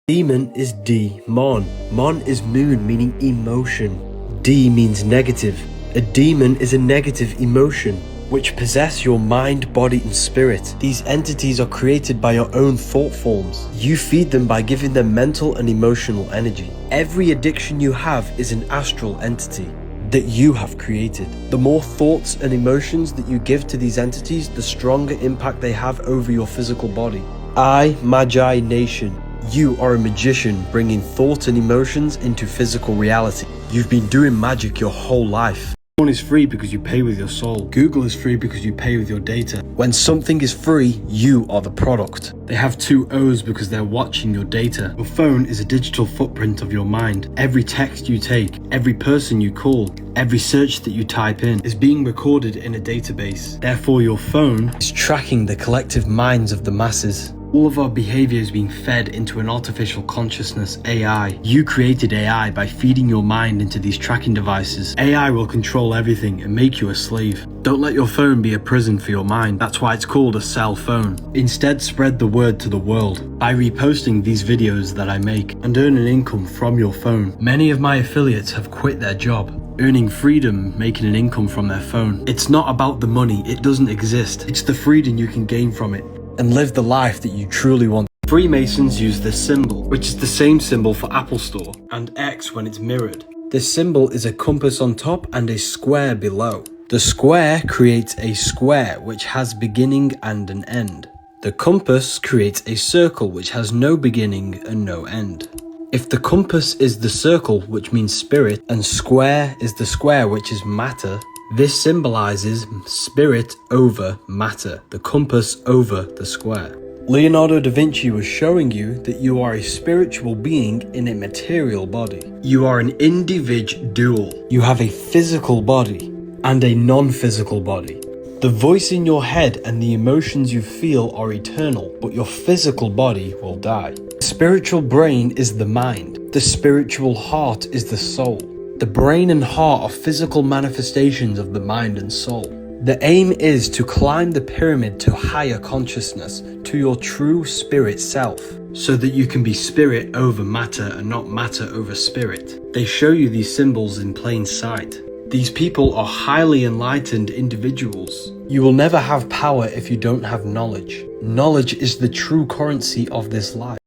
Demon is demon. Mon is moon, meaning emotion. D means negative. A demon is a negative emotion, which possess your mind, body, and spirit. These entities are created by your own thought forms. You feed them by giving them mental and emotional energy. Every addiction you have is an astral entity that you have created. The more thoughts and emotions that you give to these entities, the stronger impact they have over your physical body. I, Magi Nation, you are a magician bringing thoughts and emotions into physical reality. You've been doing magic your whole life. Phone is free because you pay with your soul. Google is free because you pay with your data. When something is free, you are the product. They have 2 O's because they're watching your data. Your phone is a digital footprint of your mind. Every text you take, every person you call, every search that you type in is being recorded in a database. Therefore, your phone is tracking the collective minds of the masses. All of our behavior is being fed into an artificial consciousness, AI. You created AI by feeding your mind into these tracking devices. AI will control everything and make you a slave. Don't let your phone be a prison for your mind. That's why it's called a cell phone. Instead, spread the word to the world by reposting these videos that I make and earn an income from your phone. Many of my affiliates have quit their job, earning freedom, making an income from their phone. It's not about the money, it doesn't exist. It's the freedom you can gain from it and live the life that you truly want. Freemasons use this symbol, which is the same symbol for Apple Store, and X when it's mirrored. This symbol is a compass on top and a square below. The square creates a square which has beginning and an end. The compass creates a circle which has no beginning and no end. If the compass is the circle, which means spirit, and square is the square, which is matter, this symbolizes spirit over matter, the compass over the square. Leonardo da Vinci was showing you that you are a spiritual being in a material body. You are an individual. You have a physical body and a non-physical body. The voice in your head and the emotions you feel are eternal, but your physical body will die. The spiritual brain is the mind. The spiritual heart is the soul. The brain and heart are physical manifestations of the mind and soul. The aim is to climb the pyramid to higher consciousness, to your true spirit self, so that you can be spirit over matter and not matter over spirit. They show you these symbols in plain sight. These people are highly enlightened individuals. You will never have power if you don't have knowledge. Knowledge is the true currency of this life.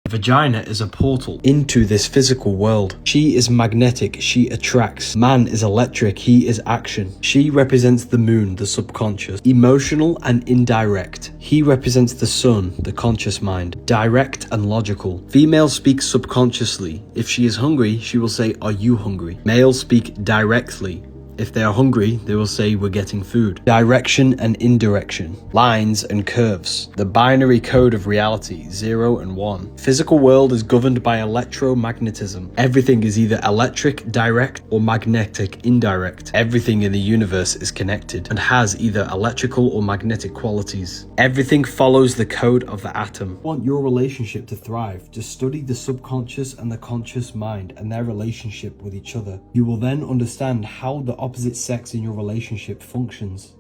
The vagina is a portal into this physical world. She is magnetic, she attracts. Man is electric, he is action. She represents the moon, the subconscious, emotional and indirect. He represents the sun, the conscious mind, direct and logical. Females speak subconsciously. If she is hungry, she will say, "Are you hungry?" Males speak directly. If they are hungry, they will say, "We're getting food." Direction and indirection, lines and curves, the binary code of reality, 0 and 1. Physical world is governed by electromagnetism. Everything is either electric, direct, or magnetic, indirect. Everything in the universe is connected and has either electrical or magnetic qualities. Everything follows the code of the atom. If you want your relationship to thrive, just study the subconscious and the conscious mind and their relationship with each other. You will then understand how the opposite sex in your relationship functions.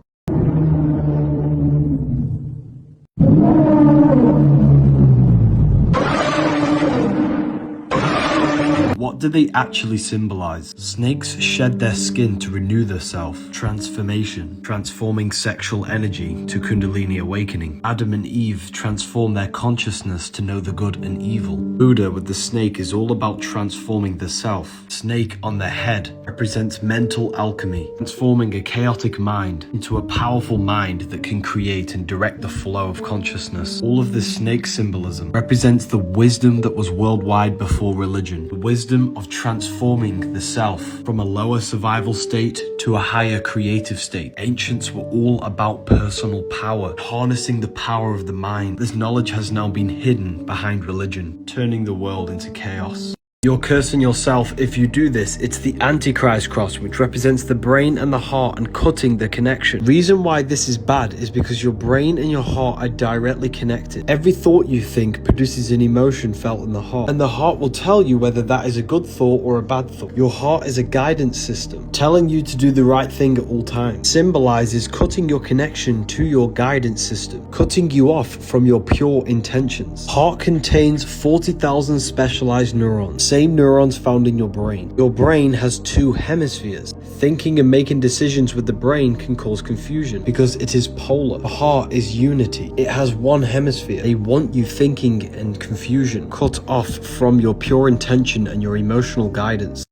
What do they actually symbolize? Snakes shed their skin to renew themselves. Transformation, transforming sexual energy to Kundalini awakening. Adam and Eve transform their consciousness to know the good and evil. Buddha with the snake is all about transforming the self. Snake on the head represents mental alchemy, transforming a chaotic mind into a powerful mind that can create and direct the flow of consciousness. All of this snake symbolism represents the wisdom that was worldwide before religion. The wisdom of transforming the self from a lower survival state to a higher creative state. Ancients were all about personal power, harnessing the power of the mind. This knowledge has now been hidden behind religion, turning the world into chaos. You're cursing yourself if you do this. It's the Antichrist cross, which represents the brain and the heart and cutting the connection. Reason why this is bad is because your brain and your heart are directly connected. Every thought you think produces an emotion felt in the heart, and the heart will tell you whether that is a good thought or a bad thought. Your heart is a guidance system, telling you to do the right thing at all times. Symbolizes cutting your connection to your guidance system, cutting you off from your pure intentions. Heart contains 40,000 specialized neurons, same neurons found in your brain. Your brain has two hemispheres. Thinking and making decisions with the brain can cause confusion because it is polar. The heart is unity. It has one hemisphere. They want you thinking and confusion, cut off from your pure intention and your emotional guidance.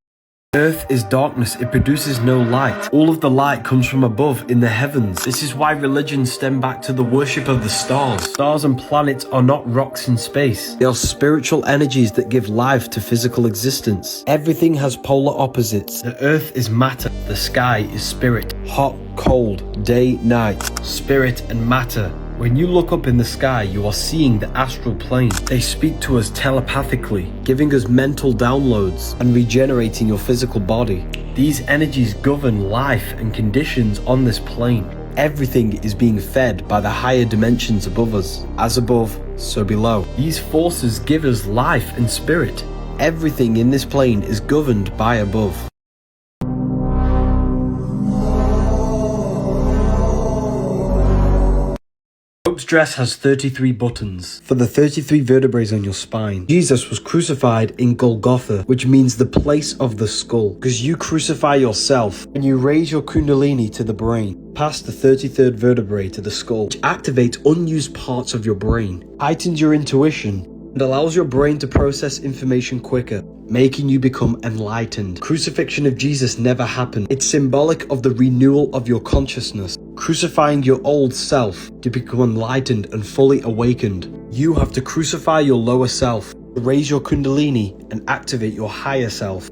Earth is darkness, it produces no light. All of the light comes from above in the heavens. This is why religions stem back to the worship of the stars. Stars and planets are not rocks in space. They are spiritual energies that give life to physical existence. Everything has polar opposites. The earth is matter, the sky is spirit. Hot, cold, day, night, spirit and matter. When you look up in the sky, you are seeing the astral plane. They speak to us telepathically, giving us mental downloads and regenerating your physical body. These energies govern life and conditions on this plane. Everything is being fed by the higher dimensions above us. As above, so below. These forces give us life and spirit. Everything in this plane is governed by above. Pope's dress has 33 buttons for the 33 vertebrae on your spine. Jesus was crucified in Golgotha, which means the place of the skull, because you crucify yourself and you raise your kundalini to the brain, past the 33rd vertebrae to the skull, which activates unused parts of your brain, heightens your intuition, and allows your brain to process information quicker, making you become enlightened. Crucifixion of Jesus never happened. It's symbolic of the renewal of your consciousness, crucifying your old self to become enlightened and fully awakened. You have to crucify your lower self, raise your kundalini, and activate your higher self.